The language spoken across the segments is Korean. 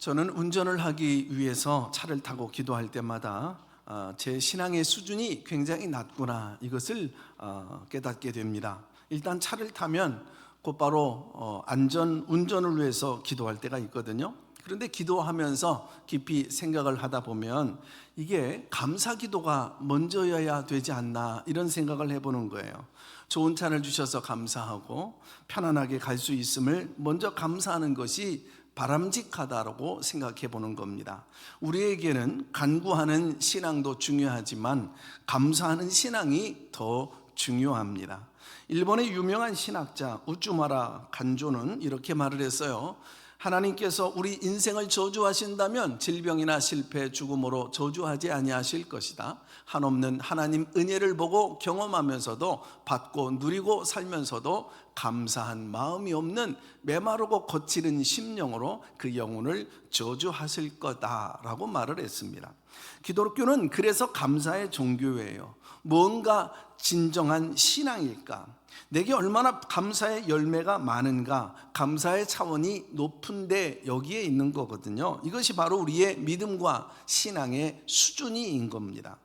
저는 운전을 하기 위해서 차를 타고 기도할 때마다 제 신앙의 수준이 굉장히 낮구나, 이것을 깨닫게 됩니다. 일단 차를 타면 곧바로 안전 운전을 위해서 기도할 때가 있거든요. 그런데 기도하면서 깊이 생각을 하다 보면 이게 감사 기도가 먼저여야 되지 않나, 이런 생각을 해보는 거예요. 좋은 차를 주셔서 감사하고 편안하게 갈 수 있음을 먼저 감사하는 것이 바람직하다고 생각해 보는 겁니다. 우리에게는 간구하는 신앙도 중요하지만 감사하는 신앙이 더 중요합니다. 일본의 유명한 신학자 우쭈마라 간조는 이렇게 말을 했어요. 하나님께서 우리 인생을 저주하신다면 질병이나 실패, 죽음으로 저주하지 아니하실 것이다. 한없는 하나님 은혜를 보고 경험하면서도 받고 누리고 살면서도 감사한 마음이 없는 메마르고 거칠은 심령으로 그 영혼을 저주하실 거다라고 말을 했습니다. 기독교는 그래서 감사의 종교예요. 뭔가 진정한 신앙일까? 내게 얼마나 감사의 열매가 많은가? 감사의 차원이 높은데 여기에 있는 거거든요. 이것이 바로 우리의 믿음과 신앙의 수준인 겁니다.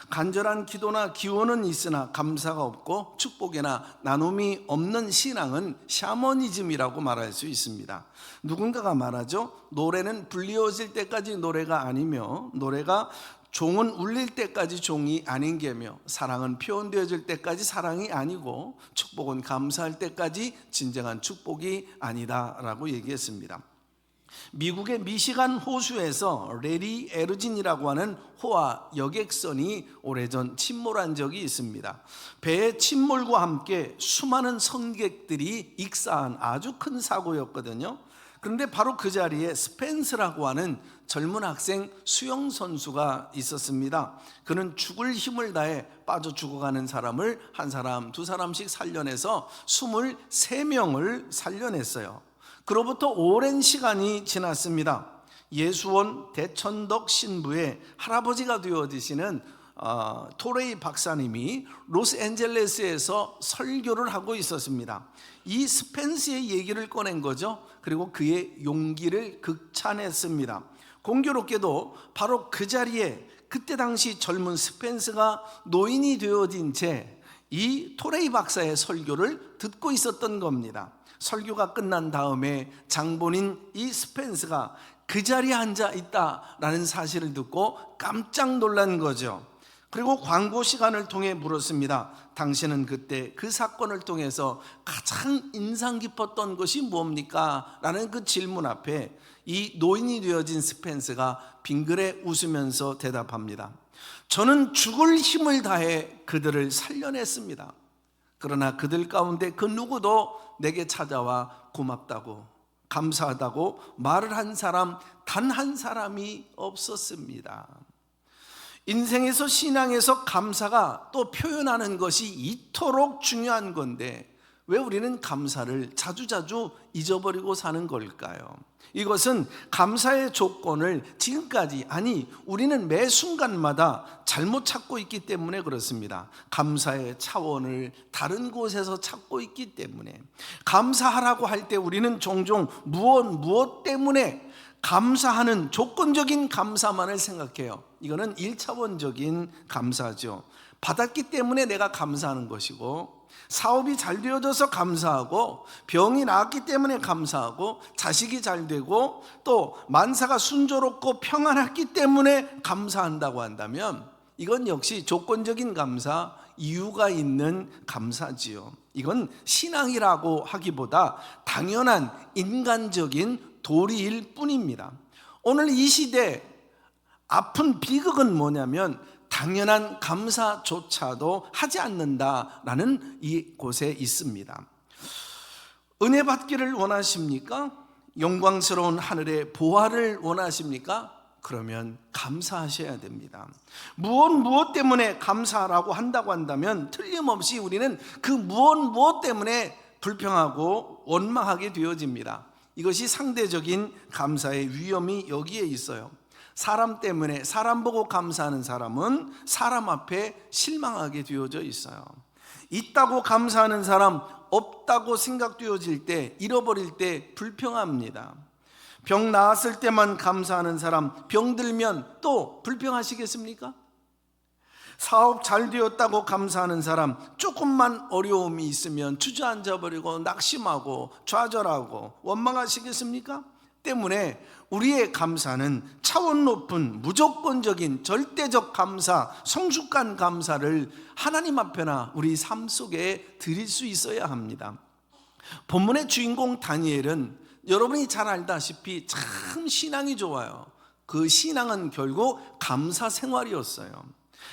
간절한 기도나 기원은 있으나 감사가 없고 축복이나 나눔이 없는 신앙은 샤머니즘이라고 말할 수 있습니다. 누군가가 말하죠. 노래는 불리워질 때까지 노래가 아니며, 노래가 종은 울릴 때까지 종이 아닌 게며, 사랑은 표현되어질 때까지 사랑이 아니고, 축복은 감사할 때까지 진정한 축복이 아니다라고 얘기했습니다. 미국의 미시간 호수에서 레리 에르진이라고 하는 호화 여객선이 오래전 침몰한 적이 있습니다. 배의 침몰과 함께 수많은 승객들이 익사한 아주 큰 사고였거든요. 그런데 바로 그 자리에 스펜스라고 하는 젊은 학생 수영 선수가 있었습니다. 그는 죽을 힘을 다해 빠져 죽어가는 사람을 한 사람, 두 사람씩 살려내서 23명을 살려냈어요. 그로부터 오랜 시간이 지났습니다. 예수원 대천덕 신부의 할아버지가 되어지시는 토레이 박사님이 로스앤젤레스에서 설교를 하고 있었습니다. 이 스펜스의 얘기를 꺼낸 거죠. 그리고 그의 용기를 극찬했습니다. 공교롭게도 바로 그 자리에 그때 당시 젊은 스펜스가 노인이 되어진 채 이 토레이 박사의 설교를 듣고 있었던 겁니다. 설교가 끝난 다음에 장본인 이 스펜스가 그 자리에 앉아 있다라는 사실을 듣고 깜짝 놀란 거죠. 그리고 광고 시간을 통해 물었습니다. 당신은 그때 그 사건을 통해서 가장 인상 깊었던 것이 뭡니까? 라는 그 질문 앞에 이 노인이 되어진 스펜스가 빙그레 웃으면서 대답합니다. 저는 죽을 힘을 다해 그들을 살려냈습니다. 그러나 그들 가운데 그 누구도 내게 찾아와 고맙다고, 감사하다고 말을 한 사람 단 한 사람이 없었습니다. 인생에서, 신앙에서 감사가 또 표현하는 것이 이토록 중요한 건데 왜 우리는 감사를 자주자주 잊어버리고 사는 걸까요? 이것은 감사의 조건을 지금까지, 아니 우리는 매 순간마다 잘못 찾고 있기 때문에 그렇습니다. 감사의 차원을 다른 곳에서 찾고 있기 때문에, 감사하라고 할 때 우리는 종종 무엇 때문에 감사하는 조건적인 감사만을 생각해요. 이거는 1차원적인 감사죠. 받았기 때문에 내가 감사하는 것이고, 사업이 잘 되어져서 감사하고, 병이 나았기 때문에 감사하고, 자식이 잘 되고, 또 만사가 순조롭고 평안했기 때문에 감사한다고 한다면 이건 역시 조건적인 감사, 이유가 있는 감사지요. 이건 신앙이라고 하기보다 당연한 인간적인 도리일 뿐입니다. 오늘 이 시대 아픈 비극은 뭐냐면 당연한 감사조차도 하지 않는다라는 이곳에 있습니다. 은혜 받기를 원하십니까? 영광스러운 하늘의 보화를 원하십니까? 그러면 감사하셔야 됩니다. 무엇 때문에 감사하라고 한다고 한다면 틀림없이 우리는 그 무엇 때문에 불평하고 원망하게 되어집니다. 이것이 상대적인 감사의 위험이 여기에 있어요. 사람 때문에, 사람 보고 감사하는 사람은 사람 앞에 실망하게 되어져 있어요. 있다고 감사하는 사람, 없다고 생각되어질 때, 잃어버릴 때 불평합니다. 병 나았을 때만 감사하는 사람, 병 들면 또 불평하시겠습니까? 사업 잘 되었다고 감사하는 사람, 조금만 어려움이 있으면 주저앉아 버리고 낙심하고 좌절하고 원망하시겠습니까? 때문에 우리의 감사는 차원 높은 무조건적인 절대적 감사, 성숙한 감사를 하나님 앞에나 우리 삶 속에 드릴 수 있어야 합니다. 본문의 주인공 다니엘은 여러분이 잘 알다시피 참 신앙이 좋아요. 그 신앙은 결국 감사 생활이었어요.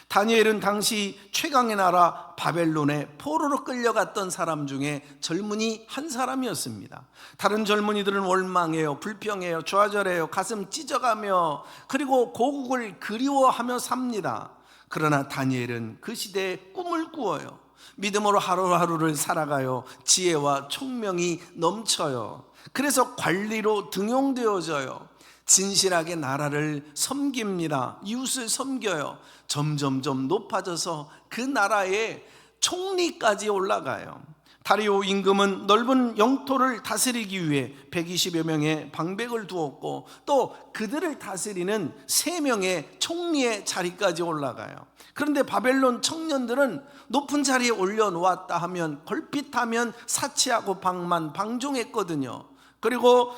다니엘은 당시 최강의 나라 바벨론에 포로로 끌려갔던 사람 중에 젊은이 한 사람이었습니다. 다른 젊은이들은 원망해요, 불평해요, 좌절해요, 가슴 찢어가며 그리고 고국을 그리워하며 삽니다. 그러나 다니엘은 그 시대에 꿈을 꾸어요. 믿음으로 하루하루를 살아가요. 지혜와 총명이 넘쳐요. 그래서 관리로 등용되어져요. 진실하게 나라를 섬깁니다. 이웃을 섬겨요. 점점점 높아져서 그 나라의 총리까지 올라가요. 다리오 임금은 넓은 영토를 다스리기 위해 120여 명의 방백을 두었고 또 그들을 다스리는 3명의 총리의 자리까지 올라가요. 그런데 바벨론 청년들은 높은 자리에 올려놓았다 하면 걸핏하면 사치하고 방종했거든요. 그리고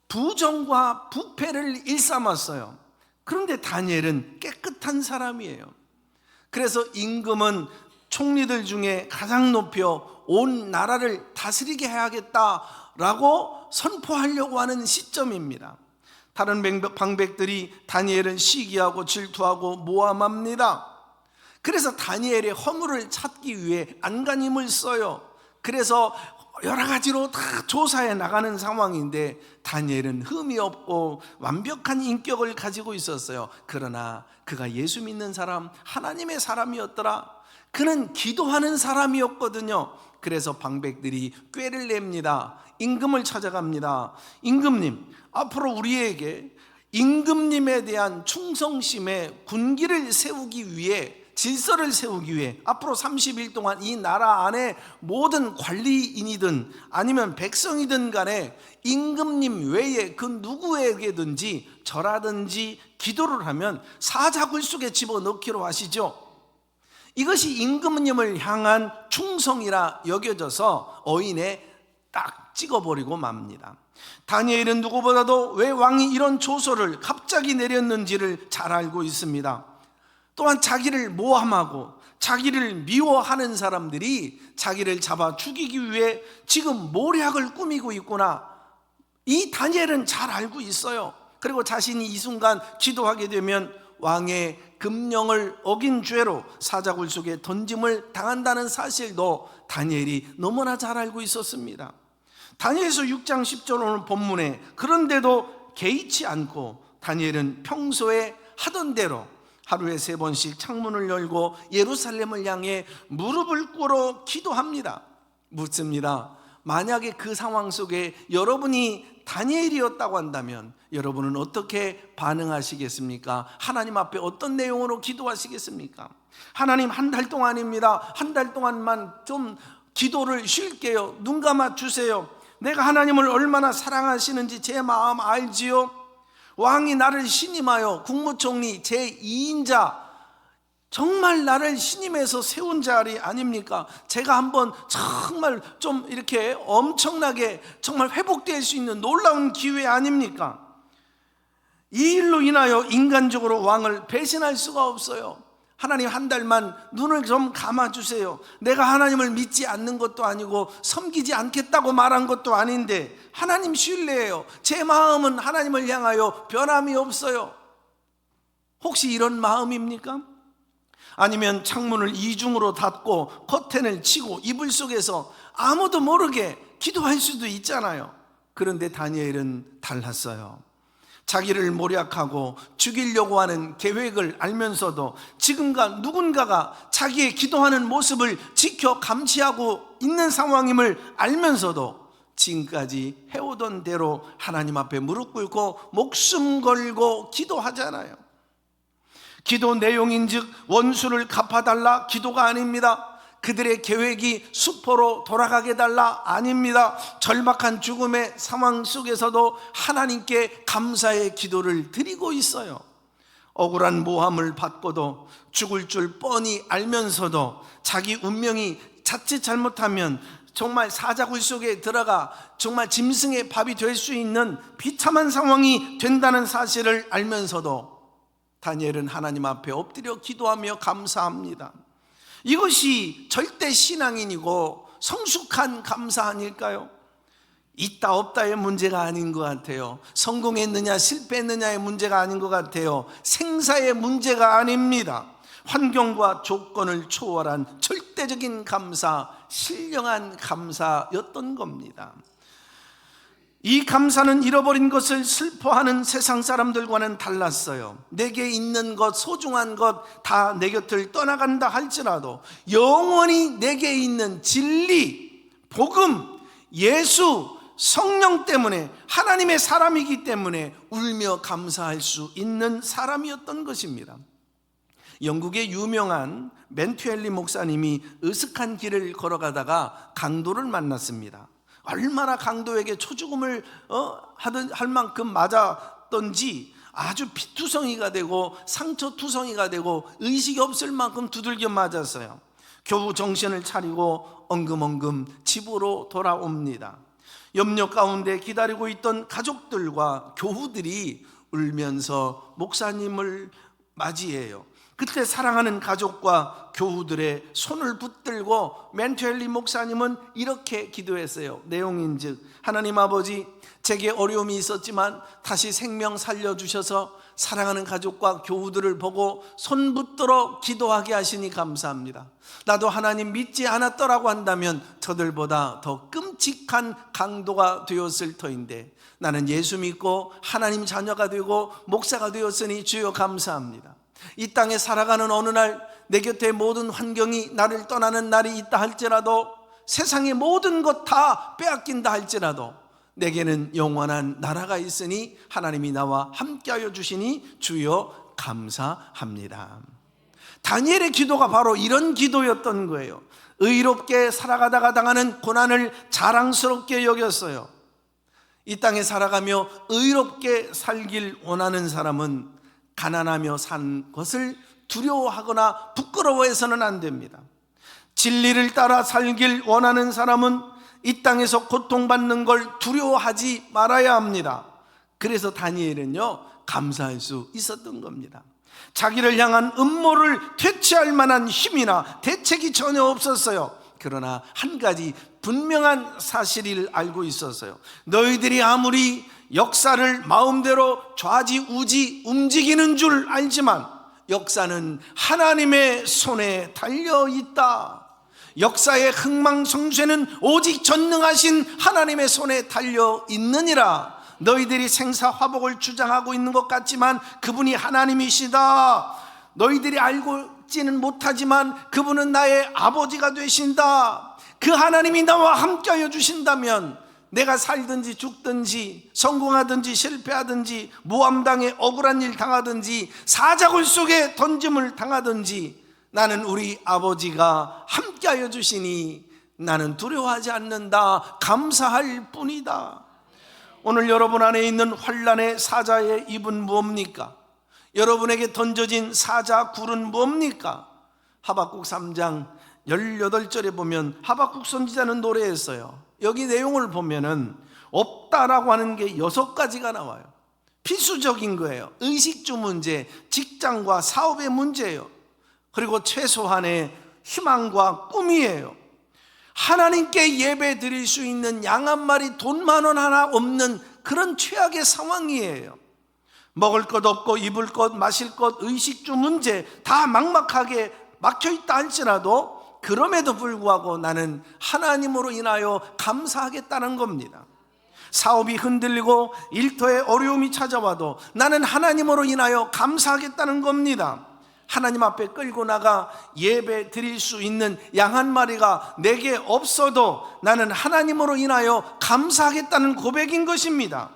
부정과 부패를 일삼았어요. 그런데 다니엘은 깨끗한 사람이에요. 그래서 임금은 총리들 중에 가장 높여 온 나라를 다스리게 해야겠다라고 선포하려고 하는 시점입니다. 다른 방백들이 다니엘은 시기하고 질투하고 모함합니다. 그래서 다니엘의 허물을 찾기 위해 안간힘을 써요. 그래서 여러 가지로 다 조사해 나가는 상황인데 다니엘은 흠이 없고 완벽한 인격을 가지고 있었어요. 그러나 그가 예수 믿는 사람, 하나님의 사람이었더라. 그는 기도하는 사람이었거든요. 그래서 방백들이 꾀를 냅니다. 임금을 찾아갑니다. 임금님, 앞으로 우리에게 임금님에 대한 충성심의 군기를 세우기 위해, 질서를 세우기 위해 앞으로 30일 동안 이 나라 안에 모든 관리인이든 아니면 백성이든 간에 임금님 외에 그 누구에게든지 절하든지 기도를 하면 사자굴 속에 집어넣기로 하시죠. 이것이 임금님을 향한 충성이라 여겨져서 어인에 딱 찍어버리고 맙니다. 다니엘은 누구보다도 왜 왕이 이런 조서를 갑자기 내렸는지를 잘 알고 있습니다. 또한 자기를 모함하고 자기를 미워하는 사람들이 자기를 잡아 죽이기 위해 지금 모략을 꾸미고 있구나, 이 다니엘은 잘 알고 있어요. 그리고 자신이 이 순간 기도하게 되면 왕의 금령을 어긴 죄로 사자굴 속에 던짐을 당한다는 사실도 다니엘이 너무나 잘 알고 있었습니다. 다니엘서 6장 10절 오늘 본문에 그런데도 개의치 않고 다니엘은 평소에 하던 대로 하루에 3번씩 창문을 열고 예루살렘을 향해 무릎을 꿇어 기도합니다. 묻습니다. 만약에 그 상황 속에 여러분이 다니엘이었다고 한다면 여러분은 어떻게 반응하시겠습니까? 하나님 앞에 어떤 내용으로 기도하시겠습니까? 하나님, 한 달 동안입니다. 한 달 동안만 좀 기도를 쉴게요. 눈 감아 주세요. 내가 하나님을 얼마나 사랑하시는지 제 마음 알지요? 왕이 나를 신임하여 국무총리 제2인자, 정말 나를 신임해서 세운 자리 아닙니까? 제가 한번 정말 좀 이렇게 엄청나게 정말 회복될 수 있는 놀라운 기회 아닙니까? 이 일로 인하여 인간적으로 왕을 배신할 수가 없어요. 하나님, 한 달만 눈을 좀 감아주세요. 내가 하나님을 믿지 않는 것도 아니고 섬기지 않겠다고 말한 것도 아닌데 하나님 신뢰해요. 제 마음은 하나님을 향하여 변함이 없어요. 혹시 이런 마음입니까? 아니면 창문을 이중으로 닫고 커튼을 치고 이불 속에서 아무도 모르게 기도할 수도 있잖아요. 그런데 다니엘은 달랐어요. 자기를 모략하고 죽이려고 하는 계획을 알면서도 지금과 누군가가 자기의 기도하는 모습을 지켜 감시하고 있는 상황임을 알면서도 지금까지 해오던 대로 하나님 앞에 무릎 꿇고 목숨 걸고 기도하잖아요. 기도 내용인즉 원수를 갚아달라 기도가 아닙니다. 그들의 계획이 수포로 돌아가게 달라? 아닙니다. 절박한 죽음의 상황 속에서도 하나님께 감사의 기도를 드리고 있어요. 억울한 모함을 받고도 죽을 줄 뻔히 알면서도 자기 운명이 자칫 잘못하면 정말 사자굴 속에 들어가 정말 짐승의 밥이 될 수 있는 비참한 상황이 된다는 사실을 알면서도 다니엘은 하나님 앞에 엎드려 기도하며 감사합니다. 이것이 절대 신앙인이고 성숙한 감사 아닐까요? 있다 없다의 문제가 아닌 것 같아요. 성공했느냐 실패했느냐의 문제가 아닌 것 같아요. 생사의 문제가 아닙니다. 환경과 조건을 초월한 절대적인 감사, 신령한 감사였던 겁니다. 이 감사는 잃어버린 것을 슬퍼하는 세상 사람들과는 달랐어요. 내게 있는 것, 소중한 것 다 내 곁을 떠나간다 할지라도 영원히 내게 있는 진리, 복음, 예수, 성령 때문에, 하나님의 사람이기 때문에 울며 감사할 수 있는 사람이었던 것입니다. 영국의 유명한 맨투엘리 목사님이 으슥한 길을 걸어가다가 강도를 만났습니다. 얼마나 강도에게 초죽음을 할 만큼 맞았던지 아주 피투성이가 되고 상처투성이가 되고 의식이 없을 만큼 두들겨 맞았어요. 겨우 정신을 차리고 엉금엉금 집으로 돌아옵니다. 염려 가운데 기다리고 있던 가족들과 교우들이 울면서 목사님을 맞이해요. 그때 사랑하는 가족과 교우들의 손을 붙들고 맨투엘리 목사님은 이렇게 기도했어요. 내용인즉, 하나님 아버지, 제게 어려움이 있었지만 다시 생명 살려주셔서 사랑하는 가족과 교우들을 보고 손 붙들어 기도하게 하시니 감사합니다. 나도 하나님 믿지 않았더라고 한다면 저들보다 더 끔찍한 강도가 되었을 터인데 나는 예수 믿고 하나님 자녀가 되고 목사가 되었으니 주여 감사합니다. 이 땅에 살아가는 어느 날 내 곁에 모든 환경이 나를 떠나는 날이 있다 할지라도, 세상의 모든 것 다 빼앗긴다 할지라도 내게는 영원한 나라가 있으니 하나님이 나와 함께하여 주시니 주여 감사합니다. 다니엘의 기도가 바로 이런 기도였던 거예요. 의롭게 살아가다가 당하는 고난을 자랑스럽게 여겼어요. 이 땅에 살아가며 의롭게 살길 원하는 사람은 가난하며 산 것을 두려워하거나 부끄러워해서는 안 됩니다. 진리를 따라 살길 원하는 사람은 이 땅에서 고통받는 걸 두려워하지 말아야 합니다. 그래서 다니엘은요, 감사할 수 있었던 겁니다. 자기를 향한 음모를 퇴치할 만한 힘이나 대책이 전혀 없었어요. 그러나 한 가지 분명한 사실을 알고 있었어요. 너희들이 아무리 역사를 마음대로 좌지우지 움직이는 줄 알지만 역사는 하나님의 손에 달려있다. 역사의 흥망성쇠는 오직 전능하신 하나님의 손에 달려있느니라. 너희들이 생사화복을 주장하고 있는 것 같지만 그분이 하나님이시다. 너희들이 알고지는 못하지만 그분은 나의 아버지가 되신다. 그 하나님이 나와 함께하여 주신다면 내가 살든지 죽든지 성공하든지 실패하든지 모함당해 억울한 일 당하든지 사자굴 속에 던짐을 당하든지 나는 우리 아버지가 함께하여 주시니 나는 두려워하지 않는다. 감사할 뿐이다. 오늘 여러분 안에 있는 환난의 사자의 입은 뭡니까? 여러분에게 던져진 사자굴은 뭡니까? 하박국 3장 18절에 보면 하박국 선지자는 노래했어요. 여기 내용을 보면은 없다라고 하는 게 6가지가 나와요. 필수적인 거예요. 의식주 문제, 직장과 사업의 문제예요. 그리고 최소한의 희망과 꿈이에요. 하나님께 예배 드릴 수 있는 양 한 마리 돈 10,000원 하나 없는 그런 최악의 상황이에요. 먹을 것 없고 입을 것 마실 것 의식주 문제 다 막막하게 막혀있다 할지라도 그럼에도 불구하고 나는 하나님으로 인하여 감사하겠다는 겁니다. 사업이 흔들리고 일터에 어려움이 찾아와도 나는 하나님으로 인하여 감사하겠다는 겁니다. 하나님 앞에 끌고 나가 예배 드릴 수 있는 양 한 마리가 내게 없어도 나는 하나님으로 인하여 감사하겠다는 고백인 것입니다.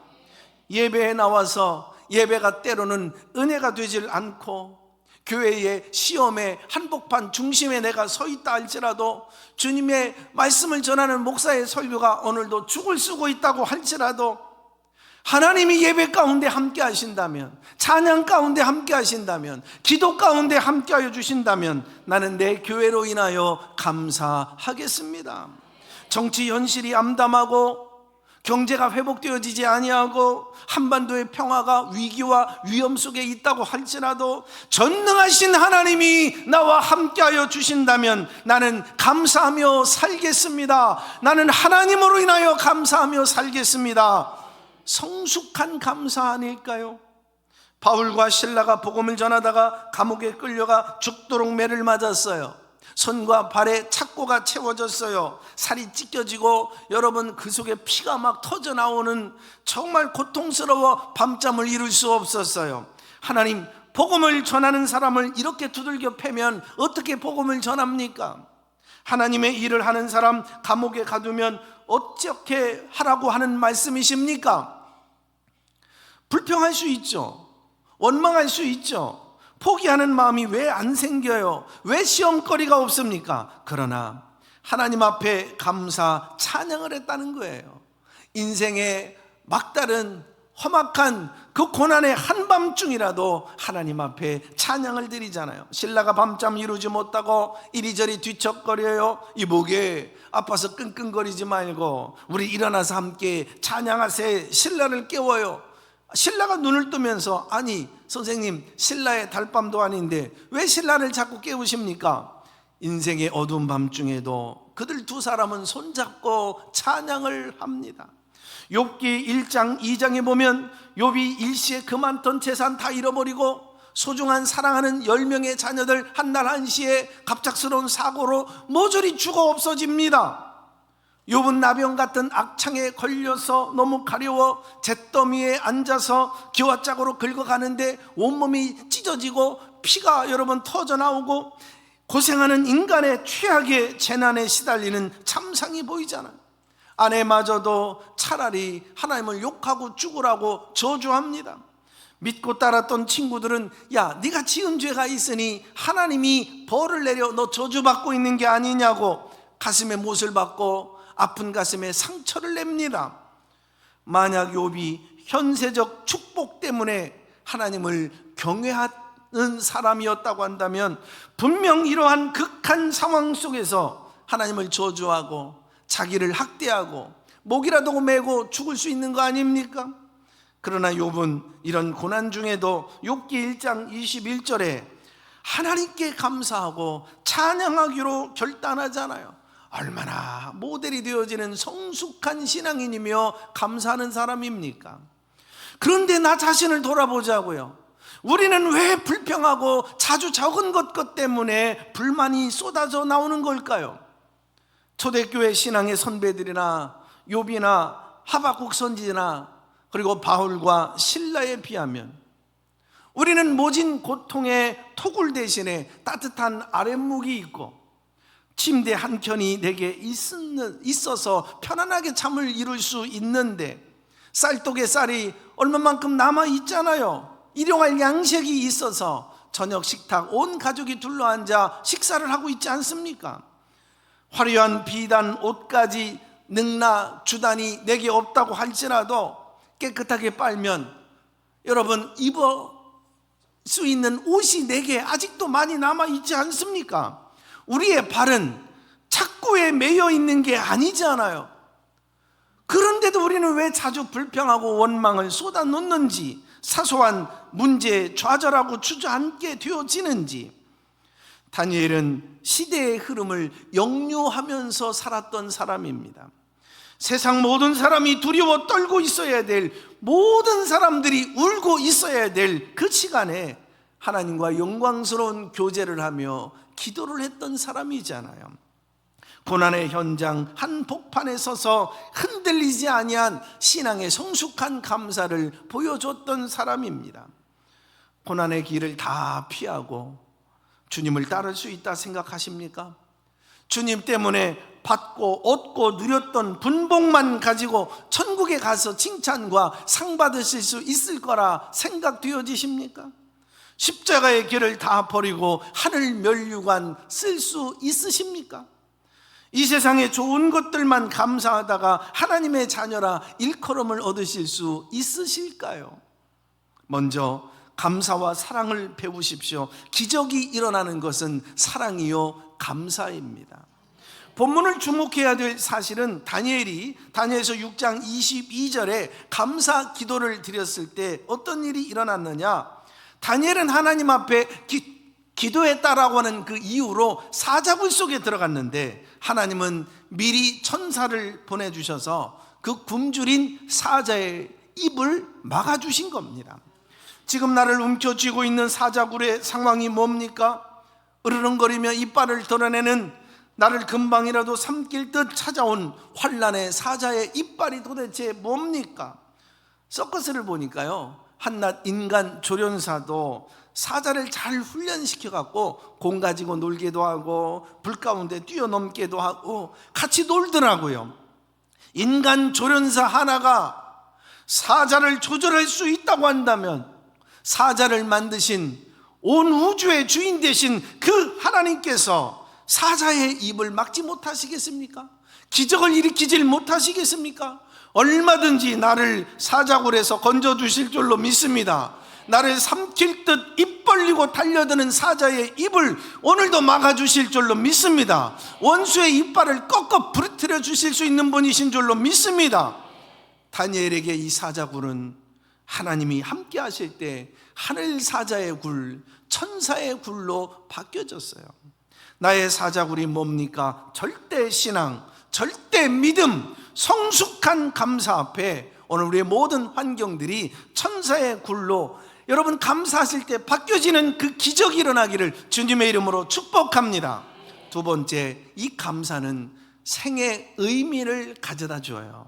예배에 나와서 예배가 때로는 은혜가 되질 않고 교회의 시험의 한복판 중심에 내가 서 있다 할지라도, 주님의 말씀을 전하는 목사의 설교가 오늘도 죽을 쓰고 있다고 할지라도, 하나님이 예배 가운데 함께 하신다면, 찬양 가운데 함께 하신다면, 기도 가운데 함께 하여 주신다면 나는 내 교회로 인하여 감사하겠습니다. 정치 현실이 암담하고 경제가 회복되어지지 아니하고 한반도의 평화가 위기와 위험 속에 있다고 할지라도 전능하신 하나님이 나와 함께하여 주신다면 나는 감사하며 살겠습니다. 나는 하나님으로 인하여 감사하며 살겠습니다. 성숙한 감사 아닐까요? 바울과 실라가 복음을 전하다가 감옥에 끌려가 죽도록 매를 맞았어요. 손과 발에 착고가 채워졌어요. 살이 찢겨지고 여러분 그 속에 피가 막 터져 나오는 정말 고통스러워 밤잠을 이룰 수 없었어요. 하나님, 복음을 전하는 사람을 이렇게 두들겨 패면 어떻게 복음을 전합니까? 하나님의 일을 하는 사람 감옥에 가두면 어떻게 하라고 하는 말씀이십니까? 불평할 수 있죠. 원망할 수 있죠. 포기하는 마음이 왜 안 생겨요? 왜 시험거리가 없습니까? 그러나 하나님 앞에 감사 찬양을 했다는 거예요. 인생의 막다른 험악한 그 고난의 한밤중이라도 하나님 앞에 찬양을 드리잖아요. 신라가 밤잠 이루지 못하고 이리저리 뒤척거려요. 이 목에 아파서 끙끙거리지 말고 우리 일어나서 함께 찬양하세. 신라를 깨워요. 신라가 눈을 뜨면서, 아니 선생님, 신라의 달밤도 아닌데 왜 신라를 자꾸 깨우십니까? 인생의 어두운 밤중에도 그들 두 사람은 손잡고 찬양을 합니다. 욥기 1장 2장에 보면 욥이 일시에 그 많던 재산 다 잃어버리고 소중한 사랑하는 10명의 자녀들 한날 한시에 갑작스러운 사고로 모조리 죽어 없어집니다. 욥은 나병 같은 악창에 걸려서 너무 가려워 잿더미에 앉아서 기와짝으로 긁어가는데 온몸이 찢어지고 피가 여러분 터져 나오고 고생하는 인간의 최악의 재난에 시달리는 참상이 보이잖아요. 아내마저도 차라리 하나님을 욕하고 죽으라고 저주합니다. 믿고 따랐던 친구들은, 야, 네가 지은 죄가 있으니 하나님이 벌을 내려 너 저주받고 있는 게 아니냐고 가슴에 못을 박고 아픈 가슴에 상처를 냅니다. 만약 욥이 현세적 축복 때문에 하나님을 경외하는 사람이었다고 한다면 분명 이러한 극한 상황 속에서 하나님을 저주하고 자기를 학대하고 목이라도 메고 죽을 수 있는 거 아닙니까? 그러나 욥은 이런 고난 중에도 욥기 1장 21절에 하나님께 감사하고 찬양하기로 결단하잖아요. 얼마나 모델이 되어지는 성숙한 신앙인이며 감사하는 사람입니까? 그런데 나 자신을 돌아보자고요. 우리는 왜 불평하고 자주 적은 것 때문에 불만이 쏟아져 나오는 걸까요? 초대교회 신앙의 선배들이나 욥이나 하박국 선지자나 그리고 바울과 실라에 비하면 우리는 모진 고통의 토굴 대신에 따뜻한 아랫목이 있고 침대 한 켠이 내게 있어서 편안하게 잠을 이룰 수 있는데, 쌀독에 쌀이 얼마만큼 남아있잖아요. 일용할 양식이 있어서 저녁 식탁 온 가족이 둘러앉아 식사를 하고 있지 않습니까? 화려한 비단 옷까지 능나 주단이 내게 없다고 할지라도 깨끗하게 빨면 여러분 입을 수 있는 옷이 내게 아직도 많이 남아있지 않습니까? 우리의 발은 착고에 매여 있는 게 아니잖아요. 그런데도 우리는 왜 자주 불평하고 원망을 쏟아놓는지, 사소한 문제에 좌절하고 주저앉게 되어지는지. 다니엘은 시대의 흐름을 역류하면서 살았던 사람입니다. 세상 모든 사람이 두려워 떨고 있어야 될, 모든 사람들이 울고 있어야 될 그 시간에 하나님과 영광스러운 교제를 하며 기도를 했던 사람이잖아요. 고난의 현장 한복판에 서서 흔들리지 아니한 신앙의 성숙한 감사를 보여줬던 사람입니다. 고난의 길을 다 피하고 주님을 따를 수 있다 생각하십니까? 주님 때문에 받고 얻고 누렸던 분복만 가지고 천국에 가서 칭찬과 상 받으실 수 있을 거라 생각되어지십니까? 십자가의 길을 다 버리고 하늘 면류관 쓸 수 있으십니까? 이 세상에 좋은 것들만 감사하다가 하나님의 자녀라 일컬음을 얻으실 수 있으실까요? 먼저 감사와 사랑을 배우십시오. 기적이 일어나는 것은 사랑이요 감사입니다. 본문을 주목해야 될 사실은 다니엘서 6장 22절에 감사 기도를 드렸을 때 어떤 일이 일어났느냐, 다니엘은 하나님 앞에 기도했다라고 하는 그 이유로 사자굴 속에 들어갔는데 하나님은 미리 천사를 보내주셔서 그 굶주린 사자의 입을 막아주신 겁니다. 지금 나를 움켜쥐고 있는 사자굴의 상황이 뭡니까? 으르렁거리며 이빨을 드러내는 나를 금방이라도 삼킬 듯 찾아온 환란의 사자의 이빨이 도대체 뭡니까? 서커스를 보니까요, 한낱 인간 조련사도 사자를 잘 훈련시켜 갖고 공 가지고 놀기도 하고 불 가운데 뛰어넘기도 하고 같이 놀더라고요. 인간 조련사 하나가 사자를 조절할 수 있다고 한다면 사자를 만드신 온 우주의 주인 되신 그 하나님께서 사자의 입을 막지 못하시겠습니까? 기적을 일으키질 못하시겠습니까? 얼마든지 나를 사자굴에서 건져주실 줄로 믿습니다. 나를 삼킬 듯 입 벌리고 달려드는 사자의 입을 오늘도 막아주실 줄로 믿습니다. 원수의 이빨을 꺾어 부러뜨려 주실 수 있는 분이신 줄로 믿습니다. 다니엘에게 이 사자굴은 하나님이 함께 하실 때 하늘 사자의 굴, 천사의 굴로 바뀌어졌어요. 나의 사자굴이 뭡니까? 절대 신앙, 절대 믿음, 성숙한 감사 앞에 오늘 우리의 모든 환경들이 천사의 굴로 여러분 감사하실 때 바뀌어지는 그 기적이 일어나기를 주님의 이름으로 축복합니다. 두 번째, 이 감사는 생의 의미를 가져다 줘요.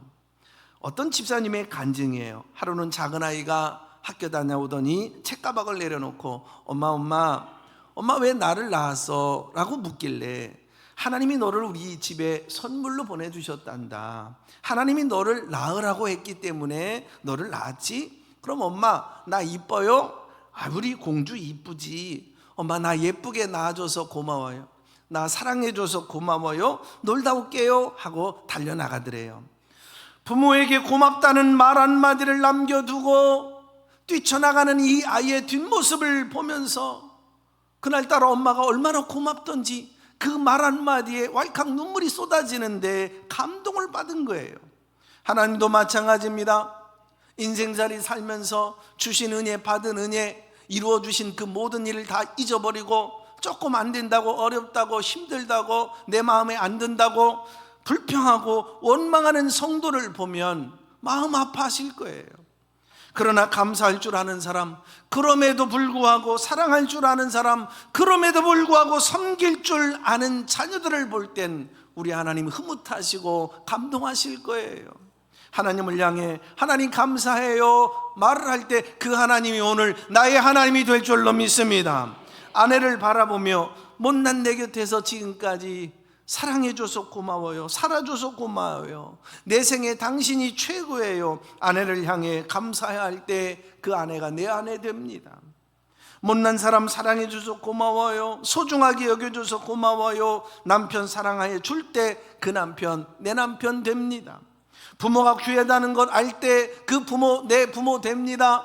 어떤 집사님의 간증이에요. 하루는 작은 아이가 학교 다녀오더니 책가방을 내려놓고 엄마 왜 나를 낳았어? 라고 묻길래 하나님이 너를 우리 집에 선물로 보내주셨단다. 하나님이 너를 낳으라고 했기 때문에 너를 낳았지? 그럼 엄마 나 이뻐요? 우리 공주 이쁘지. 엄마 나 예쁘게 낳아줘서 고마워요. 나 사랑해줘서 고마워요. 놀다 올게요 하고 달려나가더래요. 부모에게 고맙다는 말 한마디를 남겨두고 뛰쳐나가는 이 아이의 뒷모습을 보면서 그날따라 엄마가 얼마나 고맙던지 그 말 한마디에 왈칵 눈물이 쏟아지는데 감동을 받은 거예요. 하나님도 마찬가지입니다. 인생살이 살면서 주신 은혜, 받은 은혜, 이루어주신 그 모든 일을 다 잊어버리고 조금 안 된다고, 어렵다고, 힘들다고, 내 마음에 안 든다고 불평하고 원망하는 성도를 보면 마음 아파하실 거예요. 그러나 감사할 줄 아는 사람, 그럼에도 불구하고 사랑할 줄 아는 사람, 그럼에도 불구하고 섬길 줄 아는 자녀들을 볼 땐 우리 하나님 흐뭇하시고 감동하실 거예요. 하나님을 향해 하나님 감사해요 말을 할 때 그 하나님이 오늘 나의 하나님이 될 줄로 믿습니다. 아내를 바라보며 못난 내 곁에서 지금까지 사랑해줘서 고마워요, 살아줘서 고마워요, 내 생에 당신이 최고예요. 아내를 향해 감사해야 할 때 그 아내가 내 아내 됩니다. 못난 사람 사랑해줘서 고마워요, 소중하게 여겨줘서 고마워요. 남편 사랑해 줄 때 그 남편 내 남편 됩니다. 부모가 귀하다는 걸 알 때 그 부모 내 부모 됩니다.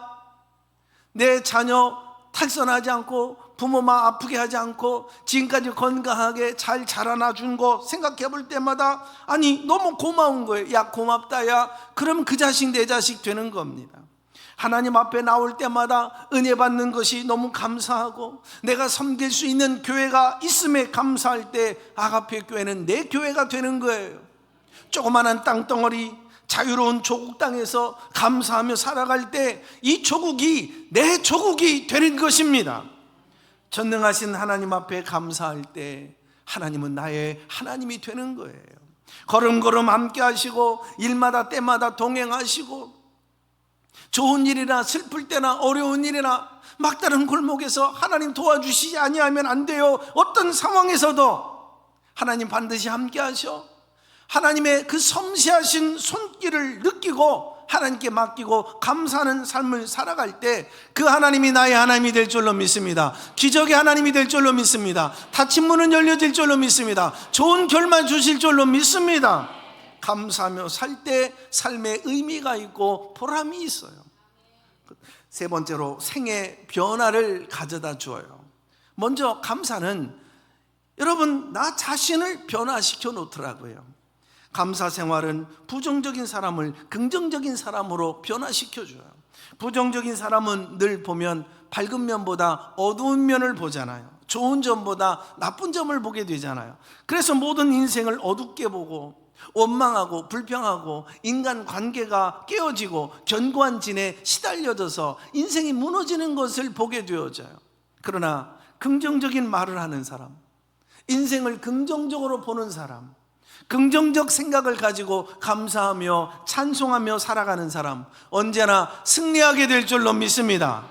내 자녀 탈선하지 않고 부모만 아프게 하지 않고 지금까지 건강하게 잘 자라나 준 거 생각해 볼 때마다 너무 고마운 거예요. 야 고맙다 야. 그럼 그 자식 내 자식 되는 겁니다. 하나님 앞에 나올 때마다 은혜 받는 것이 너무 감사하고 내가 섬길 수 있는 교회가 있음에 감사할 때 아가페 교회는 내 교회가 되는 거예요. 조그마한 땅덩어리 자유로운 조국 땅에서 감사하며 살아갈 때 이 조국이 내 조국이 되는 것입니다. 전능하신 하나님 앞에 감사할 때 하나님은 나의 하나님이 되는 거예요. 걸음걸음 함께 하시고 일마다 때마다 동행하시고 좋은 일이나 슬플 때나 어려운 일이나 막다른 골목에서 하나님 도와주시지 아니하면 안 돼요. 어떤 상황에서도 하나님 반드시 함께 하셔. 하나님의 그 섬세하신 손길을 느끼고 하나님께 맡기고 감사하는 삶을 살아갈 때 그 하나님이 나의 하나님이 될 줄로 믿습니다. 기적의 하나님이 될 줄로 믿습니다. 닫힌 문은 열려질 줄로 믿습니다. 좋은 결말 주실 줄로 믿습니다. 감사하며 살 때 삶에 의미가 있고 보람이 있어요. 세 번째로 생의 변화를 가져다 주어요. 먼저 감사는 여러분 나 자신을 변화시켜 놓더라고요. 감사 생활은 부정적인 사람을 긍정적인 사람으로 변화시켜줘요. 부정적인 사람은 늘 보면 밝은 면보다 어두운 면을 보잖아요. 좋은 점보다 나쁜 점을 보게 되잖아요. 그래서 모든 인생을 어둡게 보고 원망하고 불평하고 인간관계가 깨어지고 견고한 진에 시달려져서 인생이 무너지는 것을 보게 되어져요. 그러나 긍정적인 말을 하는 사람, 인생을 긍정적으로 보는 사람, 긍정적 생각을 가지고 감사하며 찬송하며 살아가는 사람, 언제나 승리하게 될 줄로 믿습니다.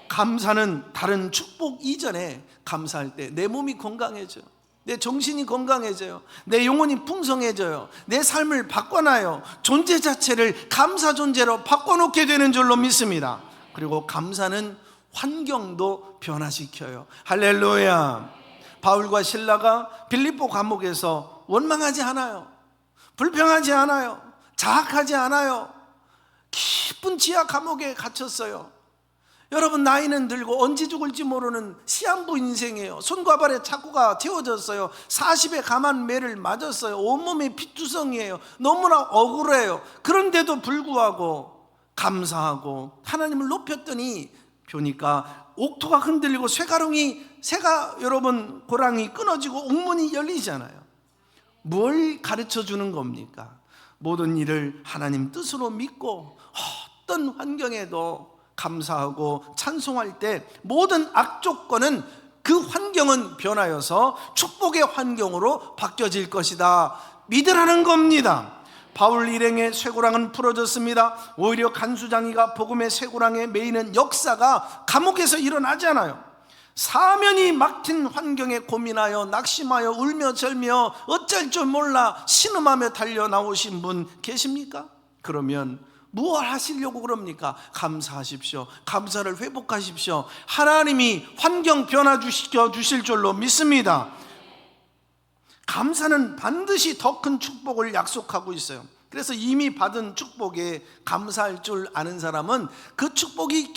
감사는 다른 축복 이전에 감사할 때 내 몸이 건강해져요. 내 정신이 건강해져요. 내 영혼이 풍성해져요. 내 삶을 바꿔놔요. 존재 자체를 감사 존재로 바꿔놓게 되는 줄로 믿습니다. 그리고 감사는 환경도 변화시켜요. 할렐루야. 바울과 실라가 빌립보 감옥에서 원망하지 않아요. 불평하지 않아요. 자학하지 않아요. 깊은 지하 감옥에 갇혔어요. 여러분 나이는 들고 언제 죽을지 모르는 시한부 인생이에요. 손과 발에 착고가 채워졌어요. 40에 감한 매를 맞았어요. 온몸에 피투성이에요. 너무나 억울해요. 그런데도 불구하고 감사하고 하나님을 높였더니 보니까 옥토가 흔들리고 새가 여러분 고랑이 끊어지고 옥문이 열리잖아요. 뭘 가르쳐 주는 겁니까? 모든 일을 하나님 뜻으로 믿고 어떤 환경에도 감사하고 찬송할 때 모든 악조건은 그 환경은 변하여서 축복의 환경으로 바뀌어질 것이다 믿으라는 겁니다. 바울 일행의 쇠고랑은 풀어졌습니다. 오히려 간수장이가 복음의 쇠고랑에 매이는 역사가 감옥에서 일어나잖아요. 사면이 막힌 환경에 고민하여 낙심하여 울며 절며 어쩔 줄 몰라 신음하며 달려 나오신 분 계십니까? 그러면 무엇 하시려고 그럽니까? 감사하십시오. 감사를 회복하십시오. 하나님이 환경 변화시켜 주실 줄로 믿습니다. 감사는 반드시 더 큰 축복을 약속하고 있어요. 그래서 이미 받은 축복에 감사할 줄 아는 사람은 그 축복이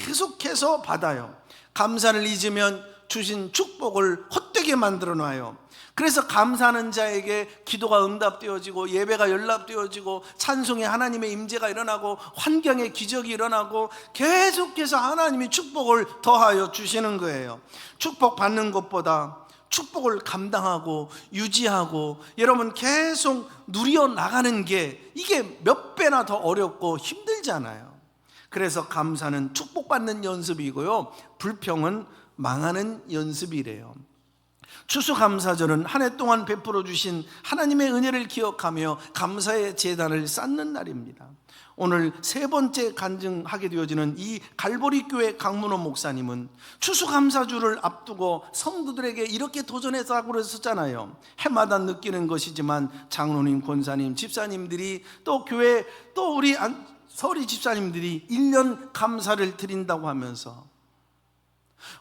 계속해서 받아요. 감사를 잊으면 주신 축복을 헛되게 만들어 놔요. 그래서 감사하는 자에게 기도가 응답되어지고 예배가 연락되어지고 찬송에 하나님의 임재가 일어나고 환경에 기적이 일어나고 계속해서 하나님이 축복을 더하여 주시는 거예요. 축복 받는 것보다 축복을 감당하고 유지하고 여러분 계속 누려 나가는 게 이게 몇 배나 더 어렵고 힘들잖아요. 그래서 감사는 축복받는 연습이고요, 불평은 망하는 연습이래요. 추수감사절은 한 해 동안 베풀어 주신 하나님의 은혜를 기억하며 감사의 제단을 쌓는 날입니다. 오늘 세 번째 간증하게 되어지는 이 갈보리 교회 강문호 목사님은 추수감사주를 앞두고 성도들에게 이렇게 도전해서 하고 그랬었잖아요. 해마다 느끼는 것이지만 장로님, 권사님, 집사님들이 또 교회 또 우리 서리 집사님들이 1년 감사를 드린다고 하면서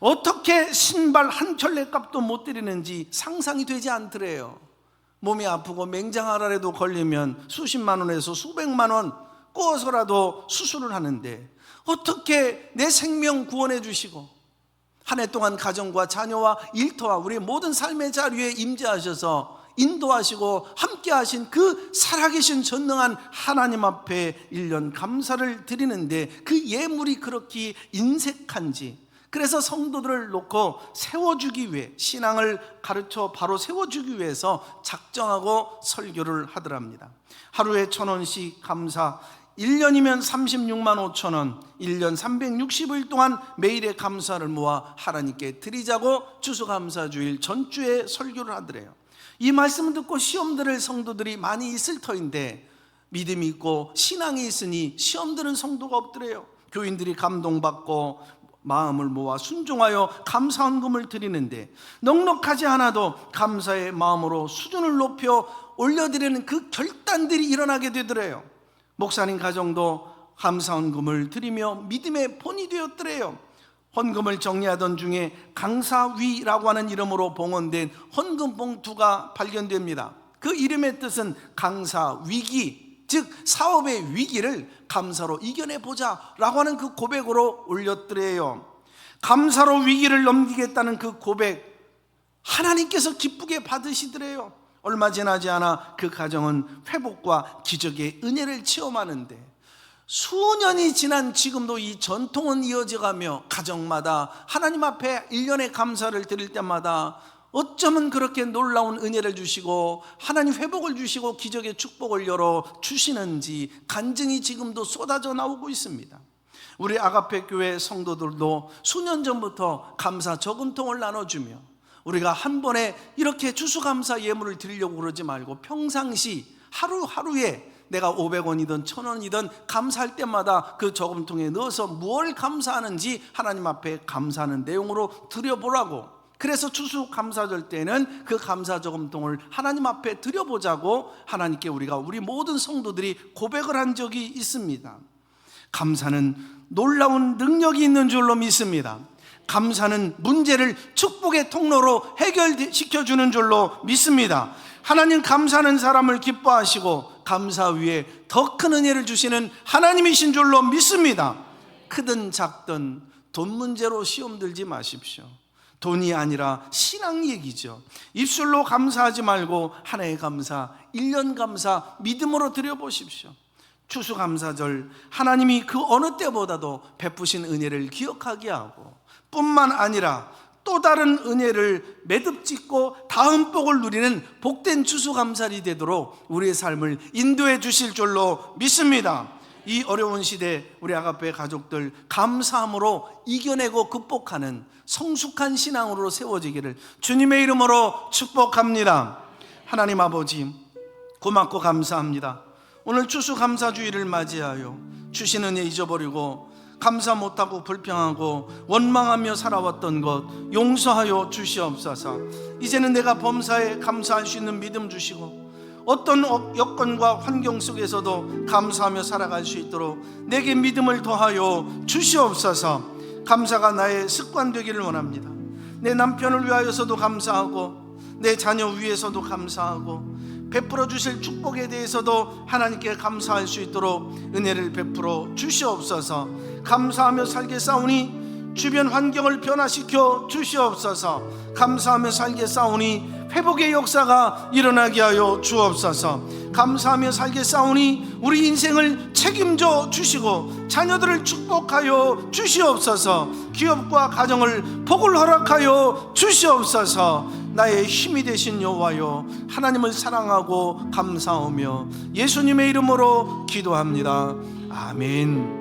어떻게 신발 한 켤레 값도 못 드리는지 상상이 되지 않더래요. 몸이 아프고 맹장하라라도 걸리면 수십만 원에서 수백만 원 꼬어서라도 수술을 하는데 어떻게 내 생명 구원해 주시고 한 해 동안 가정과 자녀와 일터와 우리 모든 삶의 자리에 임재하셔서 인도하시고 함께 하신 그 살아계신 전능한 하나님 앞에 1년 감사를 드리는데 그 예물이 그렇게 인색한지, 그래서 성도들을 놓고 세워주기 위해 신앙을 가르쳐 바로 세워주기 위해서 작정하고 설교를 하더랍니다. 하루에 1,000원씩 감사, 1년이면 36만 5천 원, 1년 360일 동안 매일의 감사를 모아 하나님께 드리자고 추수감사주일 전주에 설교를 하더래요. 이 말씀을 듣고 시험 들을 성도들이 많이 있을 터인데 믿음이 있고 신앙이 있으니 시험 드는 성도가 없더래요. 교인들이 감동받고 마음을 모아 순종하여 감사헌금을 드리는데 넉넉하지 않아도 감사의 마음으로 수준을 높여 올려드리는 그 결단들이 일어나게 되더래요. 목사님 가정도 감사 헌금을 드리며 믿음의 본이 되었더래요. 헌금을 정리하던 중에 강사위라고 하는 이름으로 봉헌된 헌금 봉투가 발견됩니다. 그 이름의 뜻은 강사위기, 즉 사업의 위기를 감사로 이겨내보자 라고 하는 그 고백으로 올렸더래요. 감사로 위기를 넘기겠다는 그 고백, 하나님께서 기쁘게 받으시더래요. 얼마 지나지 않아 그 가정은 회복과 기적의 은혜를 체험하는데, 수년이 지난 지금도 이 전통은 이어져가며 가정마다 하나님 앞에 1년의 감사를 드릴 때마다 어쩌면 그렇게 놀라운 은혜를 주시고 하나님 회복을 주시고 기적의 축복을 열어 주시는지 간증이 지금도 쏟아져 나오고 있습니다. 우리 아가페 교회 성도들도 수년 전부터 감사 저금통을 나눠주며, 우리가 한 번에 이렇게 추수감사 예물을 드리려고 그러지 말고 평상시 하루하루에 내가 500원이든 1000원이든 감사할 때마다 그 저금통에 넣어서 무엇을 감사하는지 하나님 앞에 감사하는 내용으로 드려보라고, 그래서 추수감사절 때는 그 감사 저금통을 하나님 앞에 드려보자고 하나님께 우리 모든 성도들이 고백을 한 적이 있습니다. 감사는 놀라운 능력이 있는 줄로 믿습니다. 감사는 문제를 축복의 통로로 해결시켜주는 줄로 믿습니다. 하나님 감사하는 사람을 기뻐하시고 감사 위에 더 큰 은혜를 주시는 하나님이신 줄로 믿습니다. 크든 작든 돈 문제로 시험 들지 마십시오. 돈이 아니라 신앙 얘기죠. 입술로 감사하지 말고 하나의 감사, 1년 감사 믿음으로 드려보십시오. 추수감사절, 하나님이 그 어느 때보다도 베푸신 은혜를 기억하게 하고 뿐만 아니라 또 다른 은혜를 매듭짓고 다음 복을 누리는 복된 추수감사일이 되도록 우리의 삶을 인도해 주실 줄로 믿습니다. 이 어려운 시대 우리 아가페 가족들 감사함으로 이겨내고 극복하는 성숙한 신앙으로 세워지기를 주님의 이름으로 축복합니다. 하나님 아버지, 고맙고 감사합니다. 오늘 추수감사주의를 맞이하여 주신 은혜 잊어버리고 감사 못하고 불평하고 원망하며 살아왔던 것 용서하여 주시옵소서. 이제는 내가 범사에 감사할 수 있는 믿음 주시고 어떤 여건과 환경 속에서도 감사하며 살아갈 수 있도록 내게 믿음을 더하여 주시옵소서. 감사가 나의 습관 되기를 원합니다. 내 남편을 위하여서도 감사하고 내 자녀 위해서도 감사하고 베풀어 주실 축복에 대해서도 하나님께 감사할 수 있도록 은혜를 베풀어 주시옵소서. 감사하며 살겠사오니 주변 환경을 변화시켜 주시옵소서. 감사하며 살겠사오니 회복의 역사가 일어나게 하여 주옵소서. 감사하며 살겠사오니 우리 인생을 책임져 주시고 자녀들을 축복하여 주시옵소서. 기업과 가정을 복을 허락하여 주시옵소서. 나의 힘이 되신 여호와여, 하나님을 사랑하고 감사하며 예수님의 이름으로 기도합니다. 아멘.